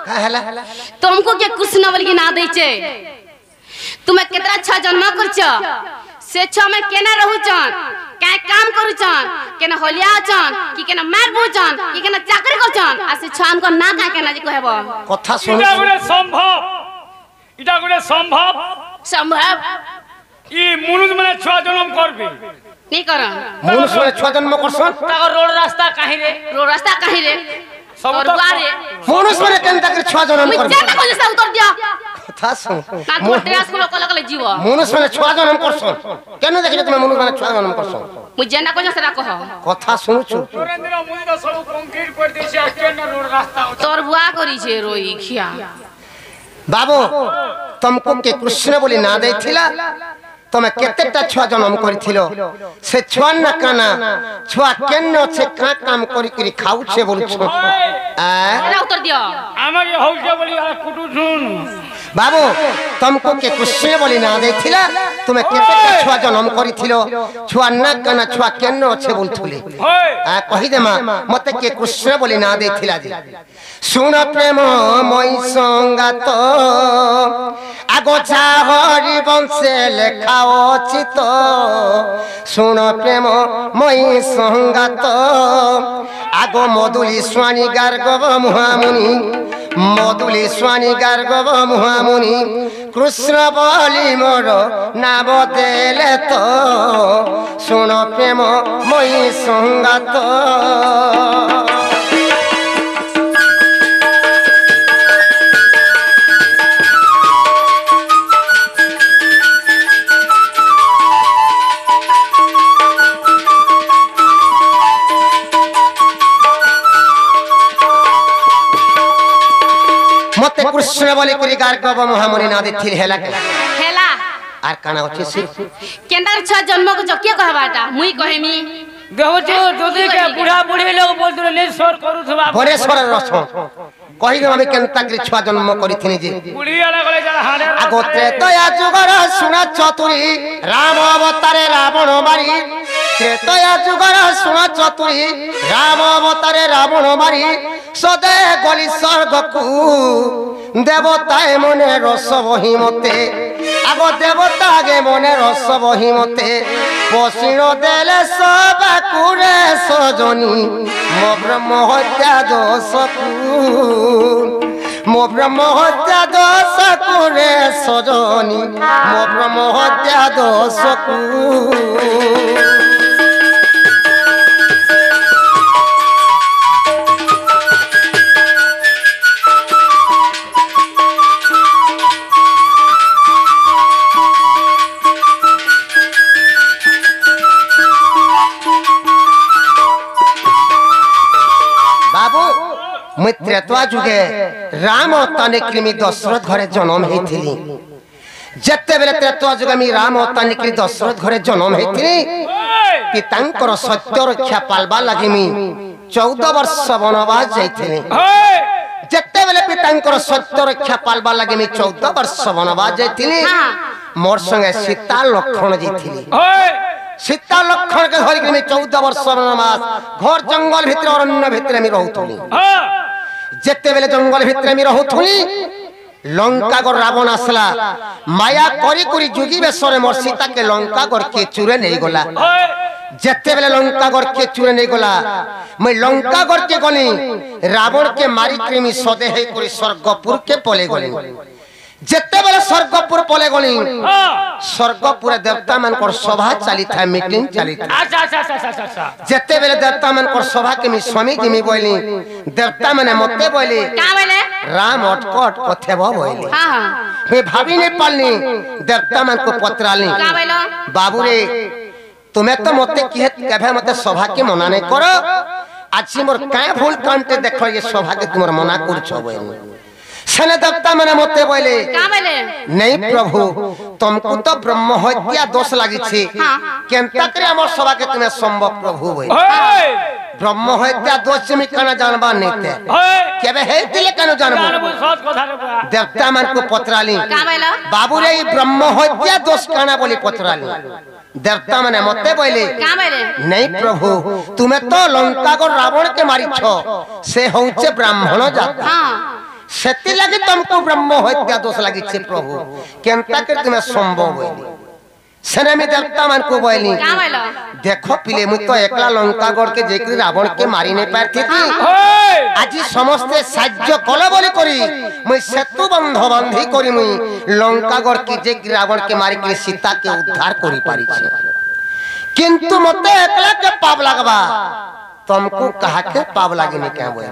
कहला तुमको के कृष्ण बोल के ना दै छे तुम्हें केतना अच्छा जन्म करछ से छ में केना रहू छन काय काम करू छन केना होलिया छन कि केना मार बुचन कि केना चाकरी कर छन आ से छन को ना का केना जे कहबो कथा सुन इटा गुले संभव संभव ई मुनुज माने छुआ जन्म करबे नी कर मनुष्य में छुआ जन्म करसन ताको रोड रास्ता काहे रे सब तो बारे मनुष्य में केनता कर छुआ जन्म मुझे करबे ना कोन से उतर दिया कथा सुन ना तो ड्रेस को कल जीव मनुष्य में छुआ जन्म करसन केन देखि तुम मनुष्य में छुआ जन्म करसन मुझे ना कोन से कह कथा सुनछु सुरेंद्र मुनि तो सब कंक्रीट पर देसी आ केन रोड रास्ता तोर बुआ करी छे रोई खिया बाबू तुमको के कृष्ण बोली ना देथिला तमे केतेटा छुआ जन्म करथिलो से छुआ न काना छुआ केन छे का काम करी करी खाउ छे बोलु छ ना उतर दिया আমাকে হউছে বলি আর কুটু শুন बाबू तुमको के कृष्ण बोली ना देथिला तुमे केतेटा छुआ जन्म करथिलो छुआ न काना छुआ केन छे बोलथुली होय आ कहि दे मां मते के कृष्ण बोली ना देथिला जी सुन प्रेम মই संगात আগো যা হরি বংশে লেখা অচিত শুন প্রেম মই সংগাত আগো মধুলি স্বামী গার্গব মহামুনি মধুলি স্বামী গার্গব মহামুনি কৃষ্ণ বলি মোর নাম দেলে তো শুন প্রেম মই সংগাত मते कृष्ण बोली करी गार्गव महामुनि ना देथिल हेला हेला आर काना अछि से केंदा छ जन्म को जकिए कहबाटा मुई कहेमी देहछु जदी के बुढ़ा बुढ़ी लोग बोलतले नेश्वर करूथबा भरेश्वर रस कहि दे हम केनता करी छुआ जन्म करिथिनी जे बुढ़ी आला गले जरा हाडे आगोत्रे दया जुगर सुना चतुरी राम अवतारे रावण मारी त्रेतया जुगर सुना चतुरी राम अवतारे रावण मारी सदे गली स्वर्ग को देवताए मने रस बही मते आगो देवता गे मने रस बही मते पसिण देले सब कुरे सजनी मो ब्रह्म हत्या दोष मो ब्रह्म हत्या दोष कुरे सजनी मो ब्रह्म हत्या दोष त्रेतवा जुगे राम ताने कृमि दशरथ घरे जन्म हेथिली जत्ते बेले त्रेतवा जुगे मी राम ताने कृमि दशरथ घरे जन्म हेथिली पितांकर सत्य रक्षा पालबा लागि मी 14 वर्ष वनवास जाइथिली जत्ते बेले पितांकर सत्य रक्षा पालबा लागि मी 14 वर्ष वनवास जाइथिली मोर संगे सीता लक्ष्मण जाइथिली सीता लक्ष्मण के धरि मी 14 वर्ष वनवास घर जंगल भितर अरण्य भितर मी रहउथली जेते बेले जंगल भितर मी रहउथली लंका गो रावण आसला माया करी करी जुगी बेसरे मोर सीता के लंका गो के चुरे नहीं गला जेते बेले लंका गो के चुरे नहीं गला मैं लंका गो के गनी रावण के मारी कृमि सदे हे करी स्वर्गपुर के पले गली जेते बेले स्वर्गपुर पले गली स्वर्गपुर देवता मन को सभा चली था मीटिंग चली था अच्छा जेते बेले देवता मन को सभा के मी स्वामी जी मी बोली देवता माने मते बोली का बोले राम अटकट कथेबो बोली हां हां मैं भाभी नहीं पालनी देवता मन को पत्राली का बोलो बाबू रे तुम्हें तो मते किहे केभे मते सभा के मना नहीं करो आज मोर काय भूल कांटे देखो ये सभा के तुमर मना करछो बोली सने देवता माने मते बोले का बोले नहीं प्रभु तुमको तो ब्रह्म हत्या दोष लागि छी केनता करे हमर सभा के तुम्हें संभव प्रभु बोली ब्रह्म हत्या दोष में कना जानबा नैते केबे हे दिले कनो जानबो देवता मन को पत्राली का बोलो बाबू रे ब्रह्म हत्या दोष कना बोली पत्राली देवता माने मते बोले का बोले नहीं प्रभु तुम्हें तो लंका को रावण के मारी छो से होचे ब्राह्मण जात हां सेति लगी तुमको ब्रह्म हत्या दोष लगी छे प्रभु केनता कर तुम्हें संभव होई सेना में देवता मन को बोली का बोलो देखो पिले मुई तो एकला लंका गड़ के जेकरी रावण के मारी नहीं पारथि आज समस्त साज्य कल बोली करी मुई सेतु बंध बांधी करी मुई लंका गड़ के जेकरी रावण के मारी के सीता के उद्धार करी पारी छे किंतु मते एकला के पाप लगबा तुमको कहा के पाप लागे नहीं क्या बोली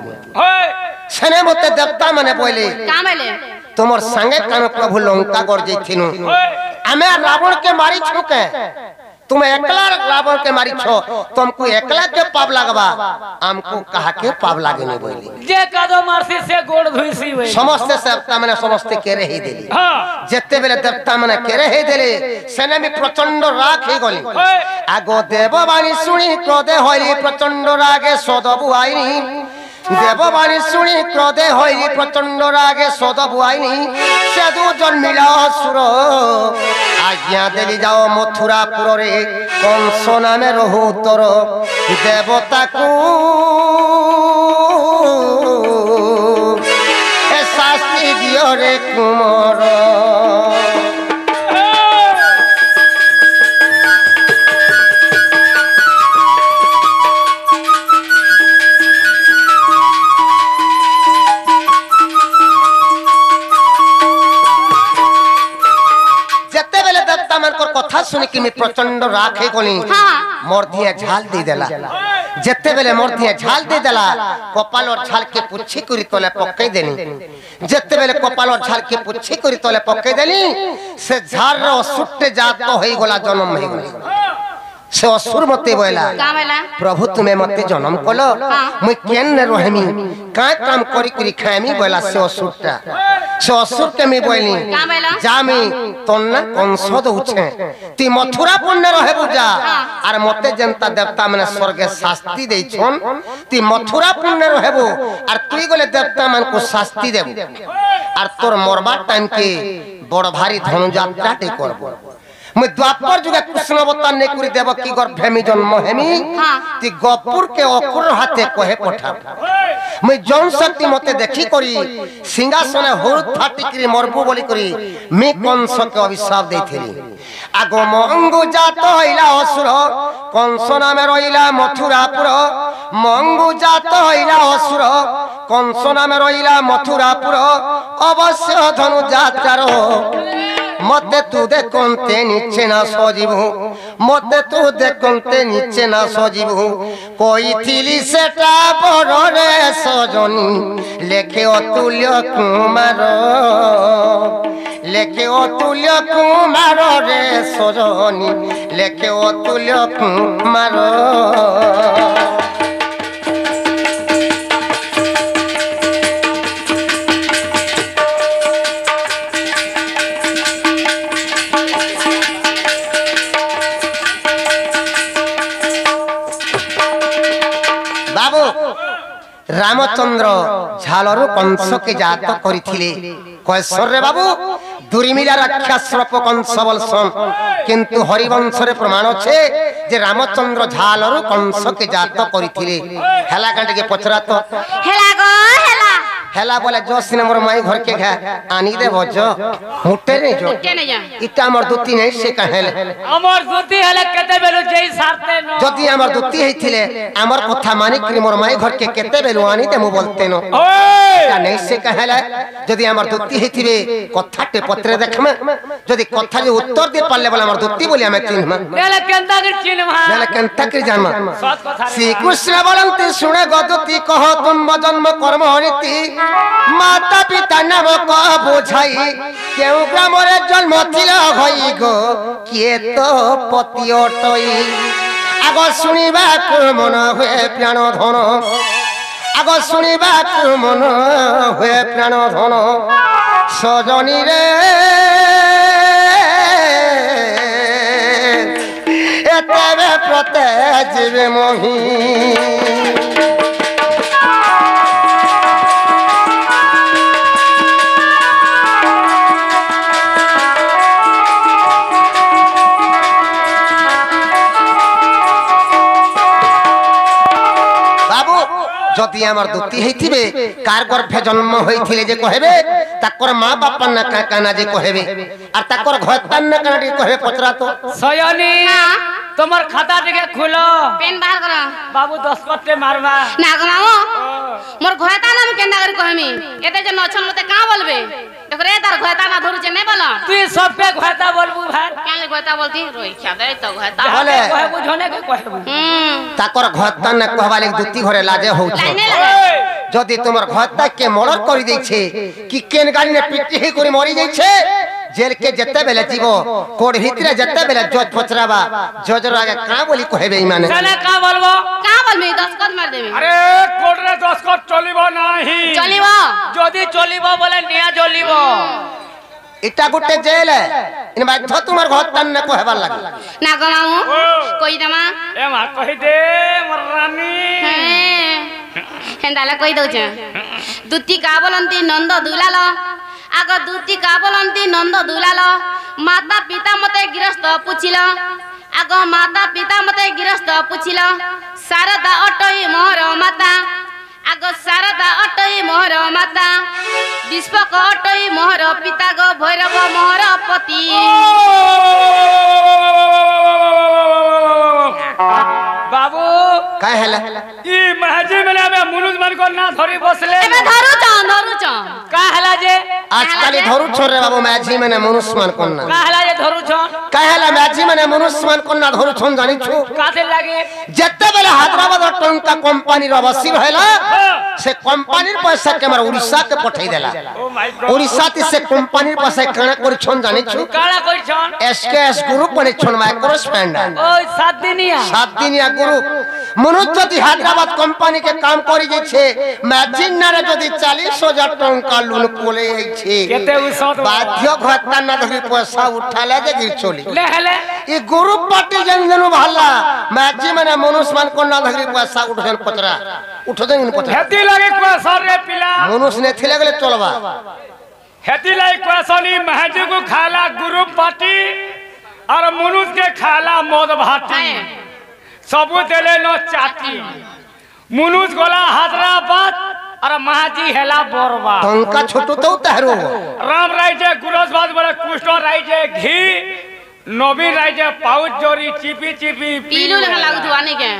सेने मते देवता माने बोले का बोले तुमर संगे कान प्रभु लंका गड़ जइथिनु हमें रावण के मारी छुके तुम एकला रावण के मारी छो तुमको एकला के पाप लगबा हमको कहा के पाप लागे नहीं बोली जे कदो मारसी से गोड़ धुईसी होई समस्त देवता माने समस्त के रही देली हां जेते बेले देवता माने के रही देली सेना में प्रचंड राग हे गली आगो देववाणी सुनी क्रोधे होई प्रचंड रागे सदबु आईनी देववाणी सुनी क्रोधे होई प्रचंड रागे सदबु आईनी साधु जन्मिला असुर आज्ञा देली जाओ मथुरापुर रे कंस नामे रहु तोर देवता को ए शास्त्री दियो रे कुमार कथा सुन कि प्रचंड राखे गली मोर दिया झाल दे देला जेते बेले मोर दिया झाल दे देला कपाल और झाल के पुच्छी करी तले पक्के देनी जेते बेले कपाल और झाल के पुच्छी करी तले पक्के देनी से झाल रो सुट्टे जात होई गला जन्म हे गला से असुर मते बोला प्रभु तुम्हें मते जन्म कलो मुई केन रहमी का काम करी करी खामी बोला से असुरटा से असुर के मी बोली जामी तन्ना कंस दउछे ती मथुरा पुण्य रहे बुझा आर मते जनता देवता माने स्वर्गे शास्ति देई छन ती मथुरा पुण्य रहबो आर तुई गले देवता मान को शास्ति देबो आर तोर मरबा टाइम के बड़ भारी धनु यात्रा टे करबो मैं द्वापर जुगे कृष्ण अवतार ने करी देवकी गर्भे में जन्म हेमी ती गपुर के अकुर हाथे कहे पठा मैं जौन शक्ति मते देखी करी सिंहासन होर फाटी करी मरबू बोली करी मैं कंस के अभिशाप देथिली आगो मंगु जात हइला असुर कंस नामे रहिला मथुरापुर मंगु जात हइला असुर कंस नामे रहिला मथुरापुर अवश्य धनु यात्रार मते तू देखते नीचे ना सजीबू मते तू देखते नीचे ना सजीबू कोई थिली सेटा बड़ रे सजनी लेखे अतुल्य कुमार लेखे अतुल्य कुमार रे सजनी लेखे अतुल्य कुमार रामचंद्र झालरू कंस के जात करिथिले कैसर रे बाबू दुर्मिला राक्षस रूप कंस बलसन किंतु हरिवंश रे प्रमाण छे जे रामचंद्र झालरू कंस के जात करिथिले हेला कांटे के पचरा तो हेला गो हेला हेला बोले जो सिने मोर माई घर के घा आनी दे भज मुटे नहीं जो मुटे नहीं जा इटा हमर दुती नहीं से कहेले हमर दुती हले केते बेलु जेई सारते न जदी हमर दुती हेथिले हमर कथा मानी कि मोर माई घर के केते बेलु आनी दे मु बोलते न ओए का नहीं से कहेले जदी हमर दुती हेथिबे कथा टे पत्रे देखमे जदी कथा जे उत्तर दे पाले बोले हमर दुती बोली हमें चिन्हमा नेले केंता के चिन्हमा नेले केंता के जानमा सत कथा श्री कृष्ण बोलंती सुने गदुती कह तुम जन्म कर्म हरिती माता पिता नाम को बुझाई केउ ग्राम रे जन्म थिला होई गो किए तो पति अटई आगो सुनिबा को मन होए प्राण धन आगो सुनिबा को मन होए प्राण धन सजनी रे एतबे प्रते जीवे मोही যদি আমার দুতি হইতিবে কার গর্ভে জন্ম হইছিলে যে কহেবে তাকর মা বাপা না কানা যে কহেবে আর তাকর ঘরতান না কানা যে কহেবে পচরা তো সয়নি তোমার খাতা থেকে খুলো পেন বাহার কর বাবু 10 করতে মারবা না গো মামু মোর ঘয়তা না আমি কেন্ডা করে কহমি এতে যে নছন মতে কা বলবে দেখো রে তার ঘয়তা না ধরুছে নে বল তুই সব पे ঘয়তা বলবু ভাই কেন ঘয়তা বলতি রই খা দে তো ঘয়তা বলে কহেবু জনে কে কহেবু তাকর ঘরতান না কহবালে দুতি ঘরে লাজে হউছ লাইনে লাগে যদি তোমার ঘরতা কে মর্ডর করি দেইছে কি কেন গাড়ি না পিটি হে করে মরি যাইছে জেল के जत्ते बेले जीवो कोड भीतरे जत्ते बेले जोज पचराबा जोजर आगे का बोली कहेबे इमाने चले का बोलबो का बोलबे 10 कद मार देबे अरे कोड रे 10 कद चलिबो नाही चलिबो যদি চলিবো বলে নিয়া চলিবো इटा गुटे जेल है इन बात तुम्हार घर तन न कहबा लागे ना गो मामू कोई दमा ए मा कहि दे मोर रानी हेंदाला कोई दउ छ दुती का बोलंती नंद दुलाल आग दुती का बोलंती नंद दुलाल माता पिता मते गृहस्थ पुछिल आग माता पिता मते गृहस्थ पुछिल शारदा अटई मोर माता आग शारदा अटई मोर माता दीपक अटई मोर पिता गो भैरव मोर पति बाबू काय हला ई महाजी मेला में मुनुज मन को ना धरी बसले एमे धरु छ का हला जे आजकल धरु छोड़ रे बाबू मैची मने मनुष्यमान कोन्ना का हला जे धरू छ काय हला मैची मने मनुष्यमान कोन्ना धरु छोन जानि छु काथे लागे जत्ते बेले हैदराबाद टंका कंपनी रो बसी रहला से कंपनी पैसा के मार उड़ीसा के पठै देला ओ माय गॉड उड़ीसा ती से कंपनी पैसा काना कर छोन जानि छु काला कोइ छन एसकेएस ग्रुप बने छोन माइक्रो स्पेंडर ओ 7 दिनिया 7 दिनिया ग्रुप मनुष्य যদি हैदराबाद कंपनी के काम करी जाइछे मैचिन ना যদি 40,000 टंका लोन कोले आइछे केते उ सत बाध्य घरता ना धरी पैसा उठाले जे गिर चली ले हले ई ग्रुप पार्टी जन भाला मैची माने मनुष्य मान को ना धरी पैसा उठन पचरा उठदन पचरा हेती लागे को सर रे पिला मनुष्य ने थिले गेले चलबा हेती लागे को सनी महाजी को खाला ग्रुप पार्टी और मुनुज के खाला मौद भाटी सबू देले न चाटी मुनुज गोला हैदराबाद और महाजी हेला बोरबा टंका छोटो तो तहरो राम राय जे गुरसबाद बोले कृष्ण राय जे घी नवीन राय जे पाउच जोरी चिपी चिपी पीलू लगा लागु दुआने के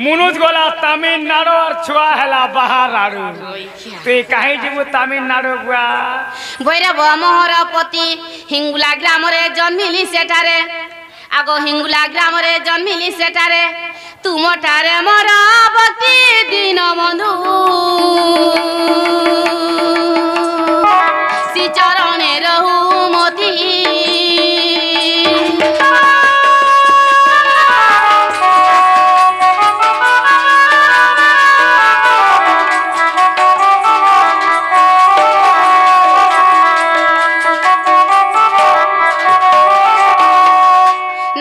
मुनुज गोला तमिलनाडु और छुआ हेला बाहर आड़ू ते कहीं जीवु तमिलनाडु गुआ भैरव मोहर पति हिंगुला ग्राम रे जन्मिली सेठारे आगो हिंगुला ग्राम रे जन्मिली सेठारे तुम ठारे मोर भक्ति दिन बंधु श्री चरणे रहु मोती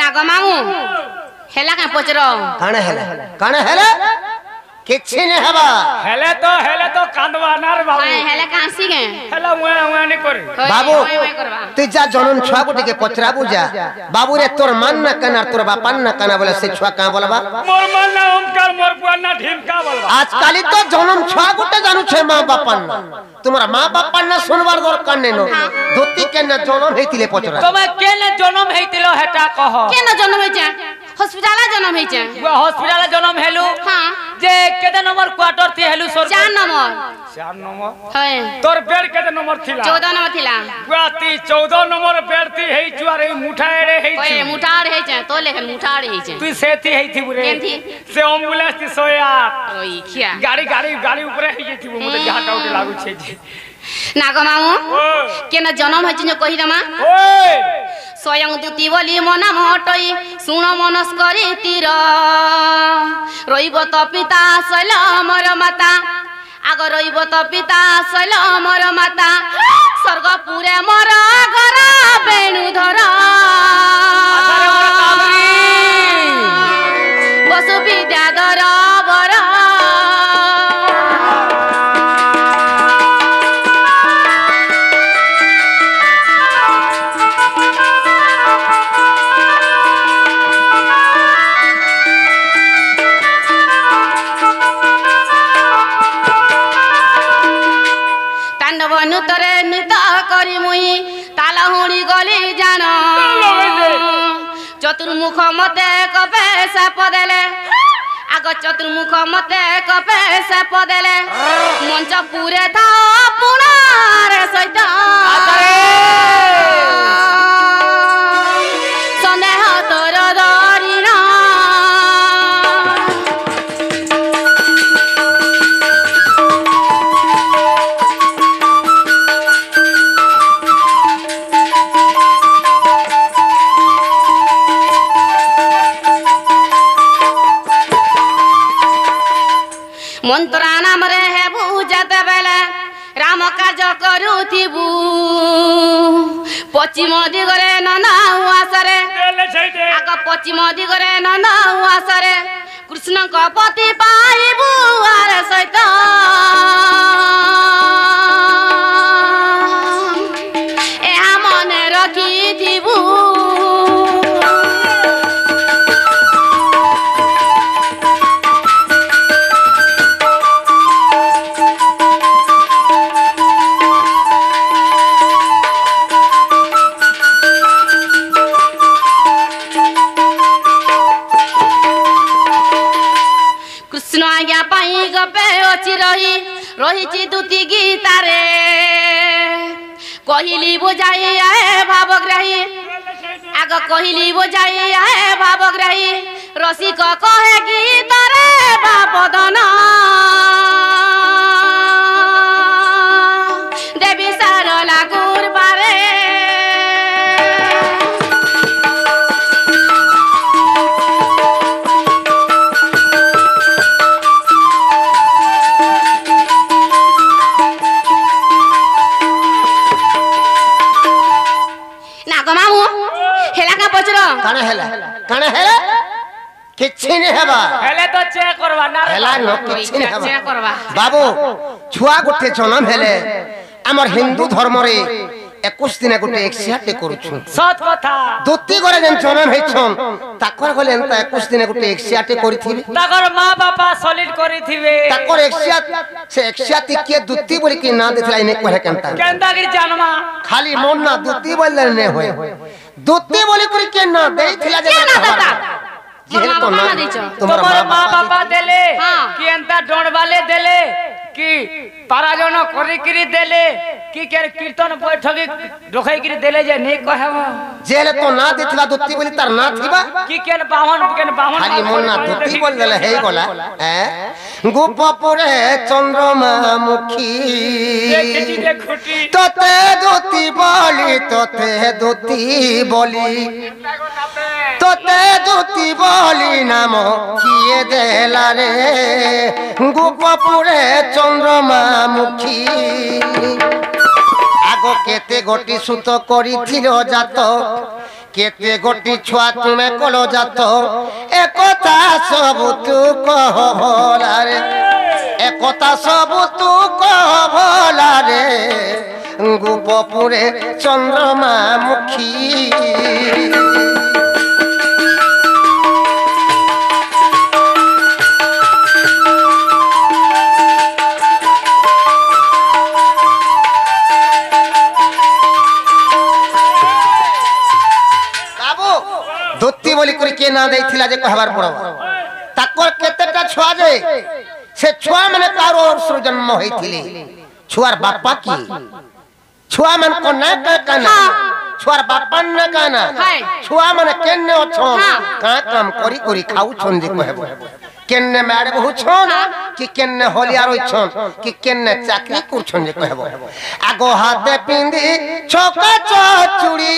नाग मामू हेला का पचरो काने हेले किछि ने हेबा हेले तो कांदवा नार बाबू हेला का हंसी के हेला उए नहीं करे बाबू तू जा जनन छुआ गुटी के पचरा बुझा बाबू रे तोर मान ना कना तोर बापन ना कना बोले से छुआ का बोलबा मोर मन ना ओमकार मोर बुआ ना ढिमका बोलबा आजकल तो जनन छुआ गुटे जानू छे मां बापन तुम्हारा मां बापन ना सुनवार दर कन्ने नो धोती के ना जनम हेतिले पचरा तमे केने जन्म हेतिलो हेटा कह केना जन्म होइছে हॉस्पिटल जन्म होइছে बुआ हॉस्पिटल जन्म हेलु हां जे केते नंबर क्वार्टर थी हेलु सर 4 नंबर 4 नंबर है तोर बेड केते नंबर थिला 14 नंबर थिला बुआ ती 14 नंबर बेड थी हेई जुआरे मुठाएरे हेई ओए छी मुठाड़ होइছে तो लेखन मुठाड़ होइছে तू सेती हेई थी बुरे केन थी? से एम्बुलेंस थी 108 ओई खिया गाड़ी ऊपर हेई थी मुते जहां टाउट लागु छे जी नाग मामू ओए केना जन्म होइছে जो कहि रमा ओए स्वयं दूती बोली मना मटई सुण मनस करी तीर रहिब त पिता शैल मोर माता आग रहिब त पिता शैल मोर माता स्वर्गपुरे मोर घर वेणुधर अरे मोर कामरी बसु विद्याधर बर पांडव नुतरे नित करी मुई ताल हुड़ी गली जान चतुर्मुख मते कपे साप देले आग चतुर्मुख मते कपे साप देले मंच पूरे था पुनार सहित सन्देह तोर दरिण मंत्रा नाम रे हे बुझते बेले राम कार्य करुथिबु पश्चिम दिगरे नना हुआसरे आग पश्चिम दिगरे नना हुआसरे कृष्ण को पति पाइबु आरे सहित एहा मने रखिथिबु रही दुती गीतारे कहली बुझाई आए भावग्राही आग कहली बुझाई आए भावग्राही रसिक कहे गीतारे बापदन देवी सारला गुरबारे काने हेला किछि ने हेबा हेले तो चेक करवा ना हेला न किछि ने हेबा चेक करवा बाबू छुआ गुटे जन्म हेले हमर हिंदू धर्म रे 21 दिन गुटे एक्सियाटे करूछु सत कथा दुती करे जन जन्म हेछन ताकर गले एंता 21 दिन गुटे एक्सियाटे करिथिबे ताकर मां बापा सॉलिड करिथिबे ताकर एक्सियात से एक्सियाती के दुती बोली कि ना देथला इने कहे केनता केनता गिर जन्मा खाली मन ना दुती बोलले ने होय दुती बोली करी के ना देथला जे तो ना तुम्हारा मां बापा देले कि एंता डोण वाले देले कि पाराजन करी करी देले कि के कीर्तन बैठकी रखै करी देले जे नहीं कहब जेले तो ना देथला दुती बोली तार ना थिबा कि केन बाहन खाली मन ना दुती बोल देले हे गला गोपपुरे चंद्रमा मुखी तते दुती बोली तते दुती बोली नाम किए देला रे गोपपुरे चंद्रमा मुखी आगो केते गोटी सुत करिथिलो जात केते गोटी छुआ तुमे कलो जात एकता सब तू कह भला रे एकता सब तू कह भला रे गोपपुरे चंद्रमा मुखी दुती बोली करी के ना देथिला जे कहबार पड़बा ताकर केतेटा छुआ जे से छुआ माने तारो सृजन्म होइथिले छुआर बापा की छुआ मन को ना काना छुआर बापा ना काना छुआ माने केने अछो का काम करी करी खाउ छन जे कहबो केने मारे बहु छन कि केने होलिया रोइ छन कि केने चाकरी कर छन जे कहबो आगो हाथे पिंदी छोका चूड़ी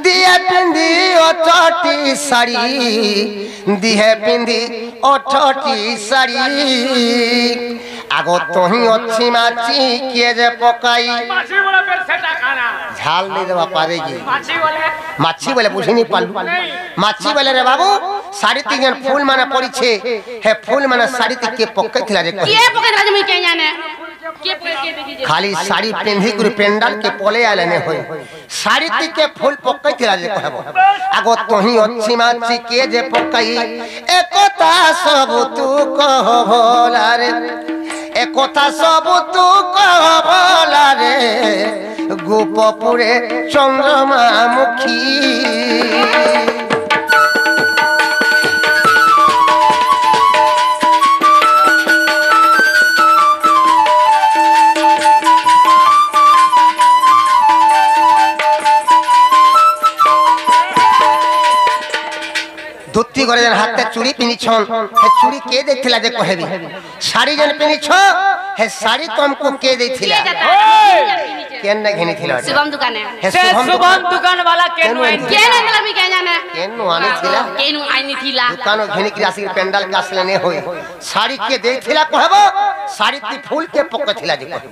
दिए पिंदी अठटी साड़ी दिहे पिंदी अठटी साड़ी आगो तोही अच्छी माची किए जे पकाई माछी वाला बेर सेटा खाना झाल नहीं देवा पारेगी माछी बोले बुझी नहीं पालू माछी बोले रे बाबू साड़ी तीन फूल माने पड़ी छे हे फूल माने साड़ी ती के पक्के थिला जे के पके राज मुई के जाने के पके के देखि खाली साड़ी पेंधी गुरु पेंडल के पोले आले ने होई साड़ी ती के फूल पक्के थिला जे कहबो आगो तोही अच्छी माछी के जे पकाई एकता सब तू कह भोला रे একথা সব তু কহলা রে গোপপুরে চন্দ্রমা মুখী ধুতি করে হাতে চুড়ি পিনিছন হে চুড়ি কে দেখছিলা যে কহেবি শাড়ি যেন পিনিছ হে শাড়ি তুমকু কে দেইছিলা কেন না ঘিনিছিলা शुभम दुकान है হে से शुभम दुकान वाला केनु आई केन मतलब भी क्या जाना কেন আনিছিলা केनु आईनी थीला দোকান ঘিনি কি আসি প্যান্ডাল কে আসলে নে হই শাড়ি কে দেইছিলা কহব শাড়ি তি ফুল কে পকছিলা যে কহব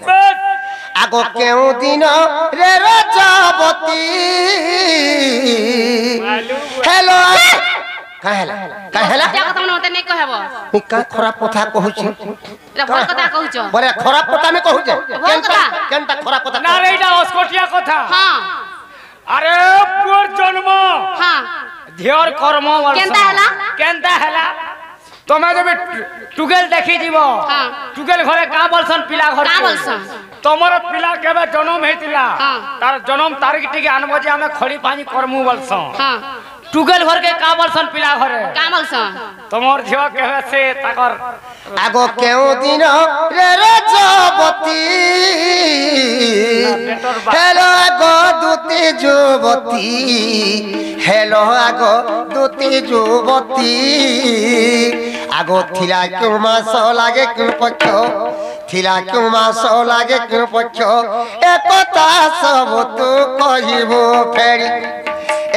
আগো কেউ দিন রে রজবতী हेलो काहेला काहेला क्या কথা মনে হতে নাই কহব का खराब কথা কহুছি रे भल কথা कहउछ বরে खराब কথা মে কহুছে ভল কথা কেনটা खराब কথা ना रे এটা অস্কটিয়া কথা हां अरे पुर जन्म हां धियर कर्म वर्ष केनता हैला तमे जब टुगेल देखि जीव हां टुगेल घरे का बोलसन पिला घर का बोलसन तमर पिला केबे जन्म हेतिला हां तार जन्म तारीख टिके आनबो जे हमें खड़ी पानी करमु बोलसन हां टुगेल घर के का बोलसन पिला घरे का बोलसन तमर धियो केबे से ताकर আগো কেউ দিন রে রজবতী हेलो আগো দুতি যুবতী हेलो আগো দুতি যুবতী আগো থিলা কেউ মাস লাগে কেউ পক্ষ থিলা কেউ মাস লাগে কেউ পক্ষ একতা সব তু কহিব ফেরি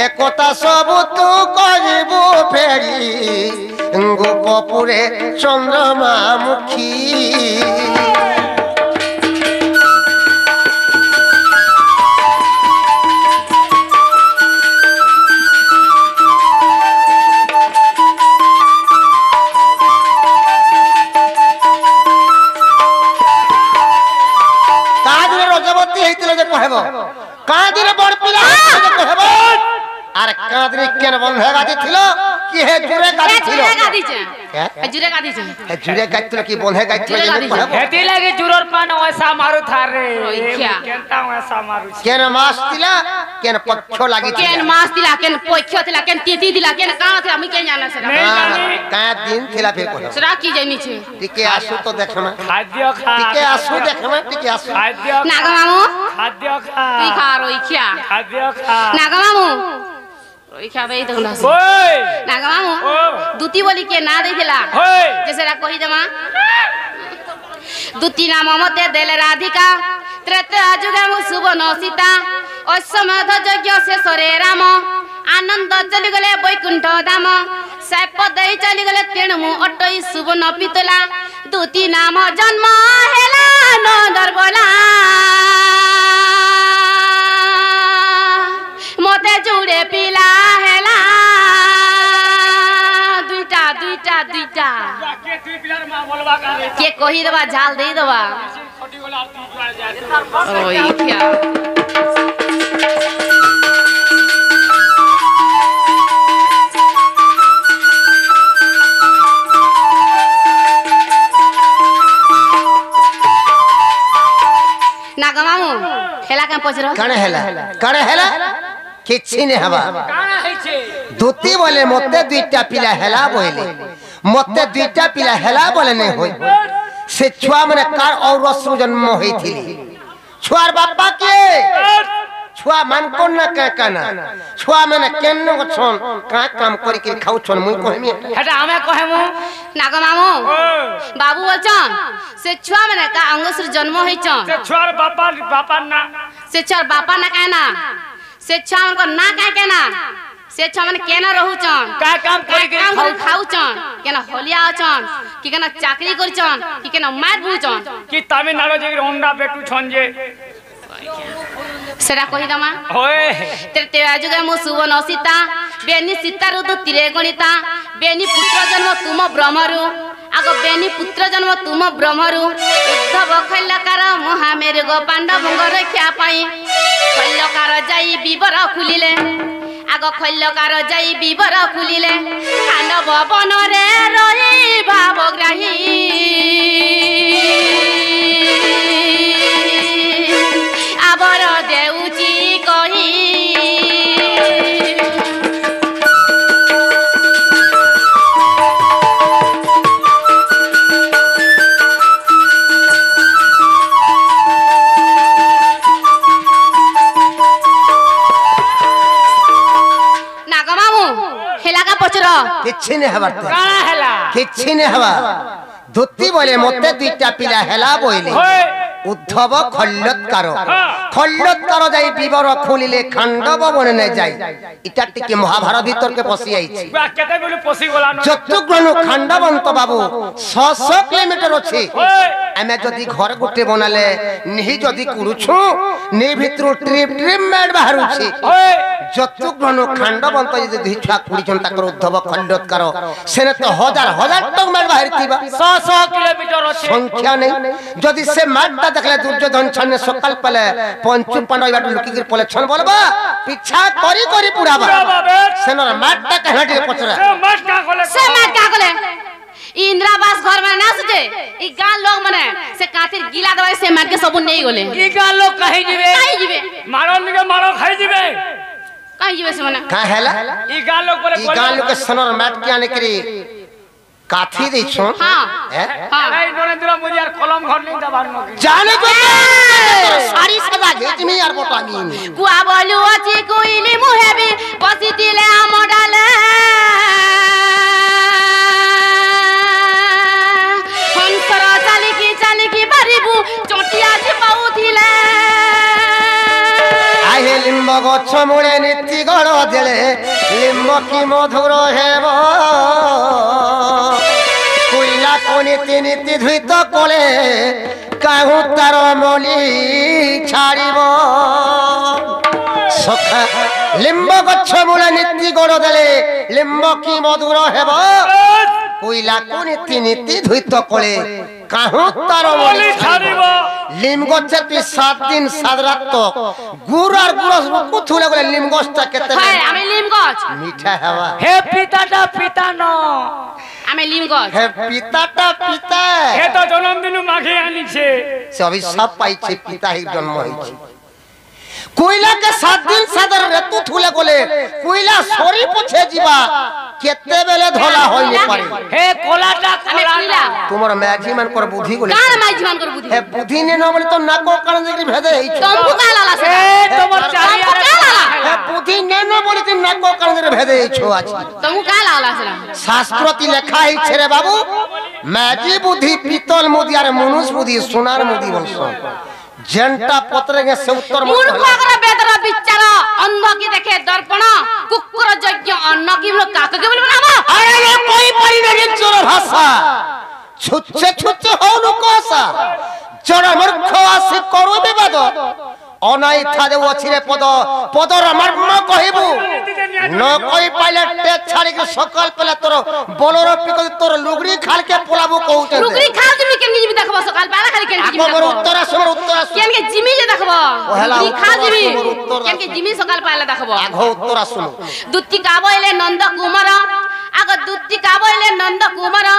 একতা সব তু কহিব ফেরি গোপপুরে চন্দ্রমা মুখী কাদিরে রজবতী হইছিল যে কহেব কাদিরে বড় পিলা হইছিল যে কহেব আর কাদিরে কেন বন্ধে গাদি ছিল কি হে জুরে গাদি ছিল जुरे गादी छे क्या? जुरे गादी छे হে জুরে গাদি কি বন্ধে গাদি জুরে গাদি কহেব हेती लगे जुरोर पान वैसा मारू थारे ओइ क्या? केनता वैसा मारू কেন মাস দিলা কেন পক্ষ লাগি केन मास दिला केन पोइख्यो दिला केन तीती दिला केन का दिला मी के जाना से नहीं जानी কা দিন ଥିଲା ফের কহেব सरा की जानी छे টিকে আসু তো দেখমা खाद्य खा টিকে আসু দেখমা টিকে আসু खाद्य नागा मामू खाद्य खा तुई खा रोई क्या खाद्य खा नागा मामू रोई क्या दे दो ना ओए नागा मामू ओ दूती बोली के ना दे दिला ओए जैसे रा कही जमा दूती नाम मते देले राधिका त्रेता जुगे मु शुभ नसीता असमध यज्ञ से सरे राम आनंद चली गले बैकुंठ धाम सैप दई चली गले तेणु मु अटई शुभ न पितला दूती नाम जन्म हेला नंदर बोला मते जुड़े पिला हेला दुईटा दुईटा दुईटा के तू पिलर मा बोलवा का रे के कही दबा झाल दे दबा छोटी वाला तू जुआ जा ओई क्या नागा मामू हेला के पचरो কানে হেলা কিছি নে হবা काना है छे দুতি বলে মতে দুইটা পিলা হেলা বইলে মতে দুইটা পিলা হেলা বলে নে হই সে ছুয়া মানে কার ঔরস জন্ম হইছিলি ছুয়ার বাবা কে ছুয়া মান কোন না কে কানা ছুয়া মানে কেন গছন কা কাম করি কি খাউছন মুই কইমি हेटा हमें कहे मु नागा मामू ओ बाबू बचन से छुआ माने का अंगसुर जन्म होइचन से छुआर बापा बापा ना से छर बापा ना कहना से छुआ मन को ना कह कहना से छुआ मन केना रहूचन का काम करी के काम खाउचन केना होलिया आचन कि केना चाकरी करचन कि केना मार बुचन कि तमिलनाडु जे होंडा बेटू छन जे सेरा कहि दमा ओए तेरे जुगे मु सुवन सीता बेनी सीता ऋतु तिरे गणिता बेनी पुत्र जन्म तुम ब्रह्मरु आगो बेनी पुत्र जन्म तुम ब्रह्मरु उद्धव खैलकार महामेरु गो पांडव रक्षा पाई खैलकार जाई विवर खुलिले आगो खैलकार जाई विवर खुलिले पांडव वन रे रही भावग्राही किछि ने हवा काना हैला किछि ने हवा धोती बोले मते दुईटा पिला हेला बोइले उद्धव खल्लत्कार जाई विवर खोलिले खांडव बने न जाई इटा टिके महाभारत भीतर के पसी आइछि बा केते बोलू पसी गोला न जतुग्रहण खांडवंत बाबू 600 किलोमीटर अछि एमे जदी घर गुटे बनाले नहीं जदी कुरुछु ने भितरु ट्रिप मेड बाहरुछि जतुग्रहण खांडवंत जदी धिछा कुडिछन ताकर उद्धव खल्लत्कार सेने तो हजार टक मेड बाहरतिबा 100 किलोमीटर अछि संख्या नहीं जदी से मारता देखले दुर्योधन छन सकाल पले पंचु पांडव बाट लुकी के पले छन बोलबा पीछा करी पुराबा सेनर मारता कहटी पचरा से माट का कोले इंद्रावास घर में ना सजे ई गां लोग मने से कातिर गीला दवाई से मार के सब नहीं गोले ई गां लोग कहि जिवे मारन के मारो खाई जिवे कहि जिवे से मने का हैला ई गां लोग बोले ई गां लोग के सनर माट के आने करी काथी दै छो हां हां नहीं नरेंद्र मोदी यार कलम घर नहीं दबार न जाने को सारी सदा घेचमी यार बोटामी कुआ बोलू अछि कोइली मुहेबी पसितिले हमडाले हंसरा चाली की बारीबू चोटिया जे पाउथिले आहे लिंब गछ मुळे नीति गण देले लिंब की मधुर हेबो कोइला कोनी नीति धुइत कोले काहू तार मली छाड़िबो सखा लिंब गछ मुळे नीति गण देले लिंब की मधुर हेबो कोइला कोनी नीति धुइत कोले काहू तार मली छाड़िबो लिम गछ ती 7 दिन 7 रात तो गुड़ और गुरस कुथुले गले लिम गछटा केते हाय आमे लिम गछ मीठा हवा हे पिताटा पिता न आमे लिम गछ हे पिताटा पिता हे तो जन्मदिन माघे आनी छे से अभी सब पाई छे पिता ही जन्म होई छे कोइला के 7 दिन 7 ऋतु थुले गले कोइला सोरी पूछे जीवा केते बेले धोला होई ने पारे हे कोलाटा कोला तुमर मैजी मन कर बुद्धि गले कान मैजी मन कर बुद्धि हे बुद्धि ने न बोले तो नाको कारण जे भेदे ही तुमको का लाला से ए तुमर चारी हे बुद्धि ने न बोले तो नाको कारण जे भेदे ही छो आज तुमको का लाला से शास्त्रति लेखा ही छे रे बाबू मैजी बुद्धि पीतल मुदी आर मनुष्य बुद्धि सोनार मुदी बोलसो जनता पत्रेगे से उत्तर मूर्ख अगर बेदर बिचारा अंध की देखे दर्पण कुकुर यज्ञ अन्न की लोग काक के बोल बनावा अरे ये कोई परी नहीं चोर भाषा छुच्छे हो लुकोसा चोर मूर्ख आसी करू विवाद अनाई था जे ओछिरे पदर मर्म कहिबू न कोई पाइले टे छाड़ी के सकल पले तोर बोलर पिक तोर लुगरी खाल के पोलाबू कहउते लुगरी खाल तुम के निजमी देखबो सकाल बाला खाली के निजमी हमर उत्तर केन के जिमी जे देखबो लुगरी खाल जिमी केन के जिमी सकाल पाला देखबो आगो उत्तर सुनो दुत्ती काबोइले नंद कुमार आग दुत्ती काबोइले नंद कुमार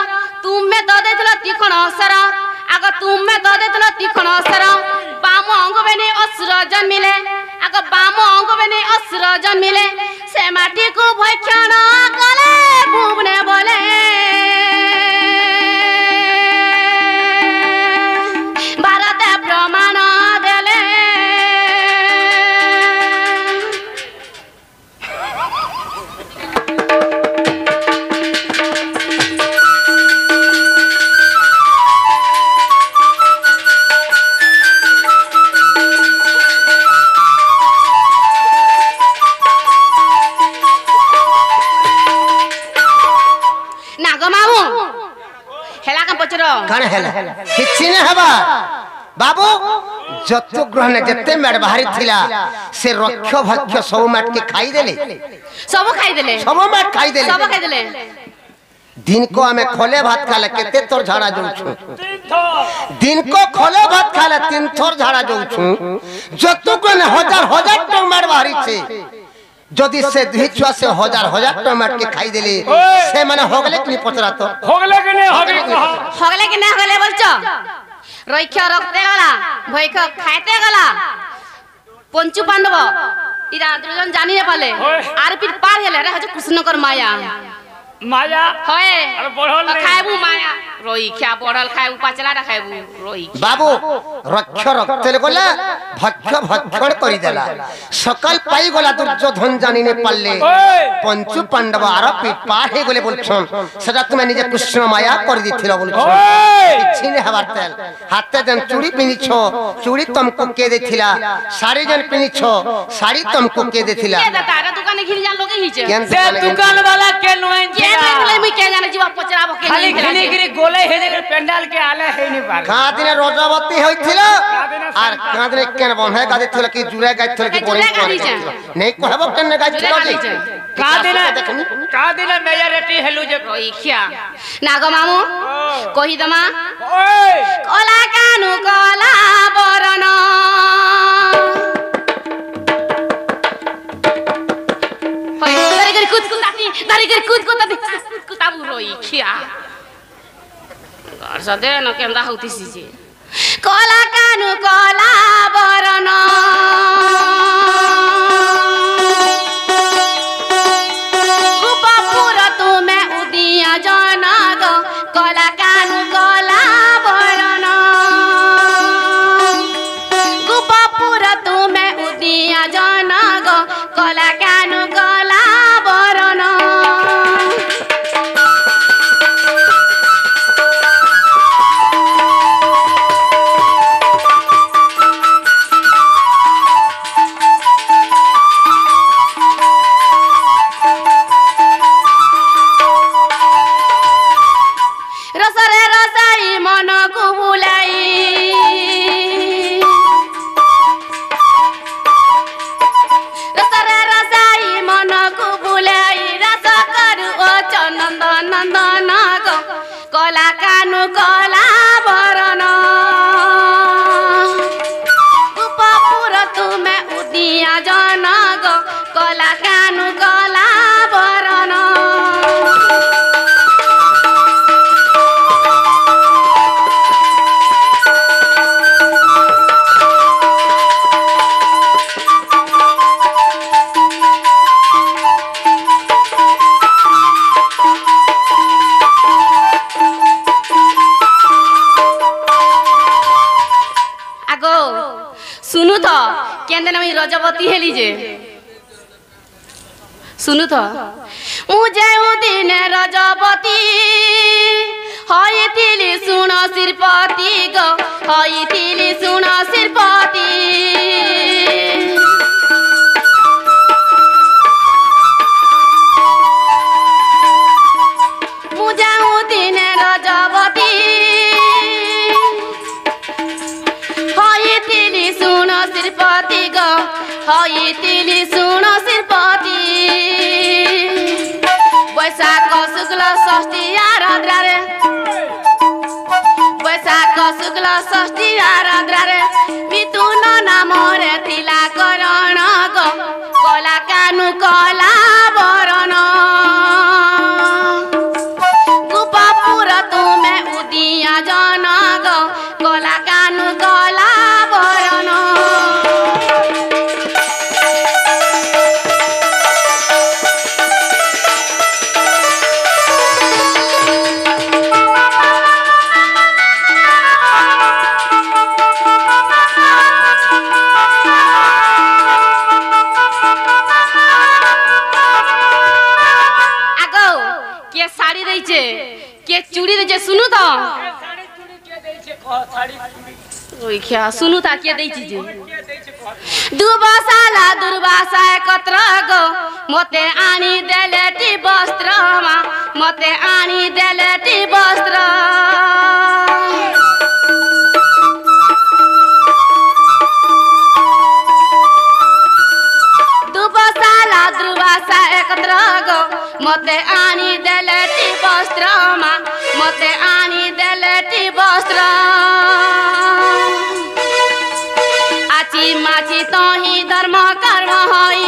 तुमे तो देथलो तीखण असर आग तुमे तो देथलो तीखण असर बाम अंग बेने असुर जन्मिले आग बाम अंग बेने असुर जन्मिले से माटी को भक्षण कले भुवने बोले भारत प्रमाण देले कण हेला किछि ने हबा बाबू जत्तो ग्रहण जत्ते मेड बाहरी थिला से रक्ष भक्ष सब माट के खाई देले सब खाई देले दिन को हमें खोले भात खाले केते तोर झाड़ा जाउछु दिन को खोले भात खाले 3 थोर झाड़ा जाउछु जत्तो ग्रहण हजार टन मेड बाहरी छे जदी से धिछुआ से हजार टमाटर के खाई देले से माने होगले कि पचरा तो होगले कि नहीं होगले बोलछो रैख्य रखते गला भैख खाइते गला पंचु पांडव इरा दुर्योधन जानि ने पाले आर फिर पार हेले रे हजू कृष्ण कर माया माया होए अरे बढ़ल नहीं खाएबू माया रोई क्या बढ़ल खाएबू पचला रा खाएबू रोई बाबू रक्ष रक्तले गला भक्ष भक्षण करी देला सकल पाई गला दुर्योधन जानी ने पाले पंचु पांडव आर पिपा हे गले बोलछन सेटा तुमे निजे कृष्ण माया कर दिथिला बोलछन किछि ने हवार तेल हाथे जन चूड़ी पिनिछो चूड़ी तुमको के देथिला साड़ी जन पिनिछो साड़ी तुमको के देथिला के दादा दुकान घिन जान लोगे हिचे से दुकान वाला के नोइन के बोले मी के जाने जीवा पचराबो के खाली घिनी गिरी गोले हे जे पेंडाल के आले हे नि पार का दिने रोजावती होइथिला आर का दिने केन बन्हे गादी थिला कि जुरे गादी थिला कि बोरी नहीं कहबो केन गादी थिला का दिने मेया रेटी हेलु जे रोई क्या नागो मामू कहि दमा ओए कला कानु कला बरन होय दारी कर कूद कुताबू रोई क्या घर सदे न केंदा होती सीजे कला कानु कला बरन गोपापुर तुमे उदिया जना गो कला कानु कला बरन गोपापुर तुमे उदिया जना गो कला कानु कला बरन रसरे रसाई मन को बुलाई रसरे रसाई मन को बुलाई रस करु ओ चनंद नंदन गो कला कानु कला बरन गोपापुर तुमे उदिया जन गो कला कानु कला बरन सुनु तो केंदे नमी रजवती हेली जे सुनु तो मुझे दिन रजवती हईथिली सुन श्रीपति गो हईथिली सुन श्रीपति मुझे दिन रजवती हईथिली सुन श्रीपति गो हईथिली सुन श्रीपति बैशाख शुक्ल षष्ठी आराध्रे बैशाख शुक्ल षष्ठी आराध्रे मिथुन नामरे तिला करण गो कला कानु कला बरन गोपापुर तुमे उदिया जन गो कला कानु कला बरन के चूड़ी दे सुनु तो साड़ी चूड़ी के दै छै कह साड़ी चूड़ी ओइ क्या सुनु ता के दै छी जे दुबासाला दुर्वासा एकत्र गो मते आनी देलेटी वस्त्रमा मते आनी देलेटी वस्त्र दुबासाला दुर्वासा एकत्र गो मते आनी देलेटी वस्त्रमा मते आनी देलेटी वस्त्र आची माची तही धर्म कर्म हई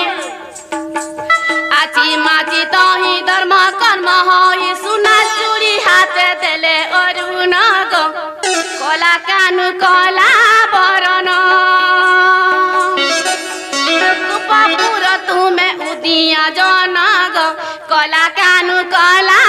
आची माची तही धर्म कर्म हई सुना चूड़ी हाथे देले अरुण गो कला कानु कला बरन गोपापुर तुमे उदिया जन गो कला कानु कला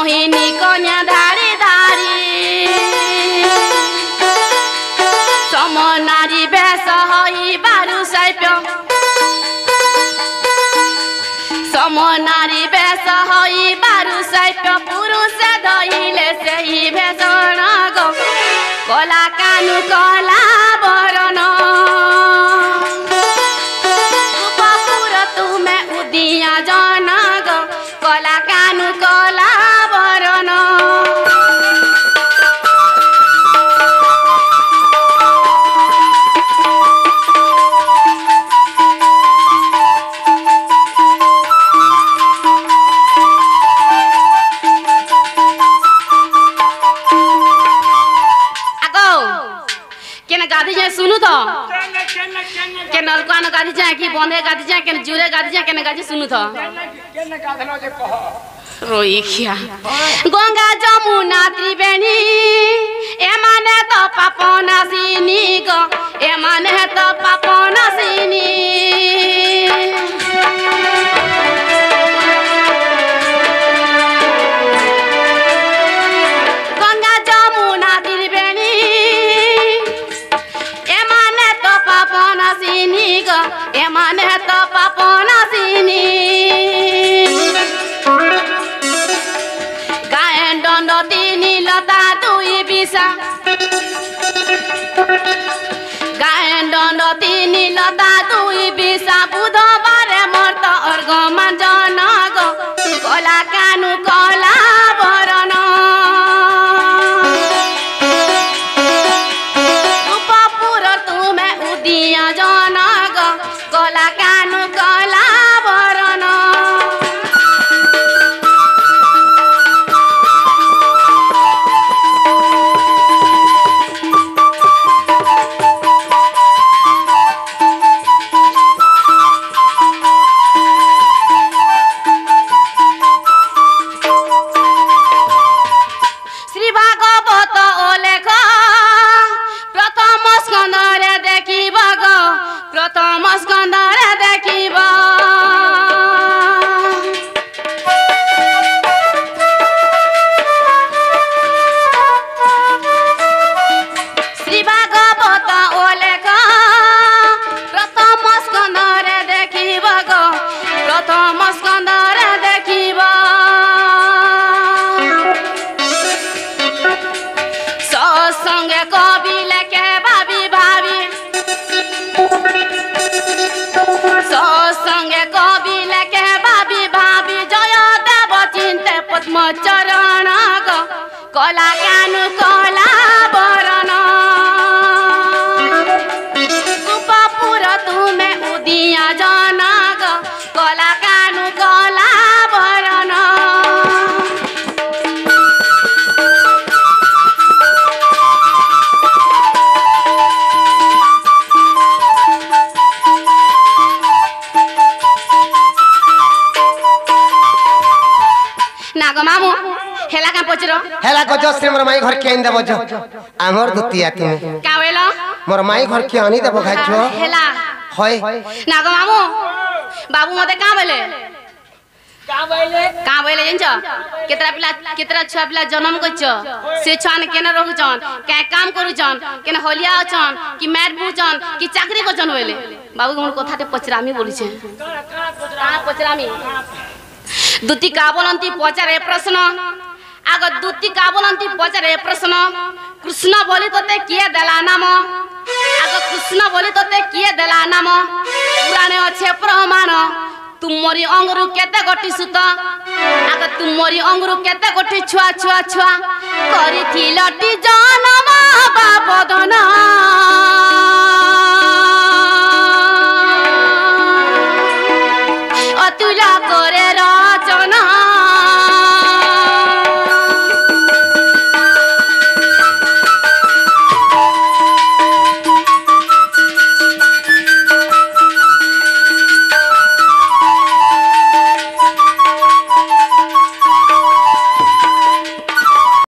मोहिनी कन्या धारी धारी समनारी बेस हई बारु साइप्य समनारी बेस हई बारु साइप्य पुरुष धइले सेही भेषण गो कला कानु कला बरन रूपपुर तुमे उदिया जन गो कला कानु कला बरन गाधी जाए सुनु तो के नलका न गाधी जाए कि बंधे गाधी जाए के जुरे गाधी जाए के गाधी सुनु तो रोई खिया गंगा जमुना त्रिवेणी ए माने तो पाप नासिनी गो ए माने तो पाप नासिनी गंगा जमुना त्रिवेणी नासिनी गो ए माने तो पाप नासिनी गायन दंड तीनी लता दुई बिसा गायन दंड तीनी लता दुई बिसा बुधबारे मर्त अर्घ मांजन गो कला कानु कला बरन दिया जन गो कला कानु कला बरन श्री भागवत ओलेख प्रथम स्कंदरे देखिब गो प्रथम स्कंदरे देखिब श्री भागवत ओलेख प्रथम स्कंदरे देखिब गो प्रथम स्कंदरे देखिब सत्संगे कवि लेखे भाभी भाभी सत्संगे कवि लेखे भाभी भाभी जय देव चिंते पद्म चरण गो कला कानु कला बरन रूपपुर तुमे उदिया जन गो कला कानु कला बरन नाग मामू हेला का पचरो हेला को जस मोर माई घर के आइन देबो जो हमर दुतिया तुमे का वेलो मोर माई घर के आनी देबो खाइछो हेला होय नाग मामू बाबू मते का बेले जंच केतरा छुआ पिला जन्म करछ से छान केना रहउछन का काम करूछन केना होलिया अछन कि मैट बुछन कि चाकरी करछन बेले बाबू हमर कथाते पचरामी बोलिछे का पचरामी दुती का बोलंती पचारे प्रश्न आग दुती का बोलंती पचारे प्रश्न कृष्ण बोली तोते किए देला नाम आग कृष्ण बोली तोते किए देला नाम पुराणे अच्छे प्रमाण तुमरी अंगरु केते गोटी सुत आग तुमरी अंगरु केते गोटी छुआ छुआ छुआ करिथिलटी जन्म बापदन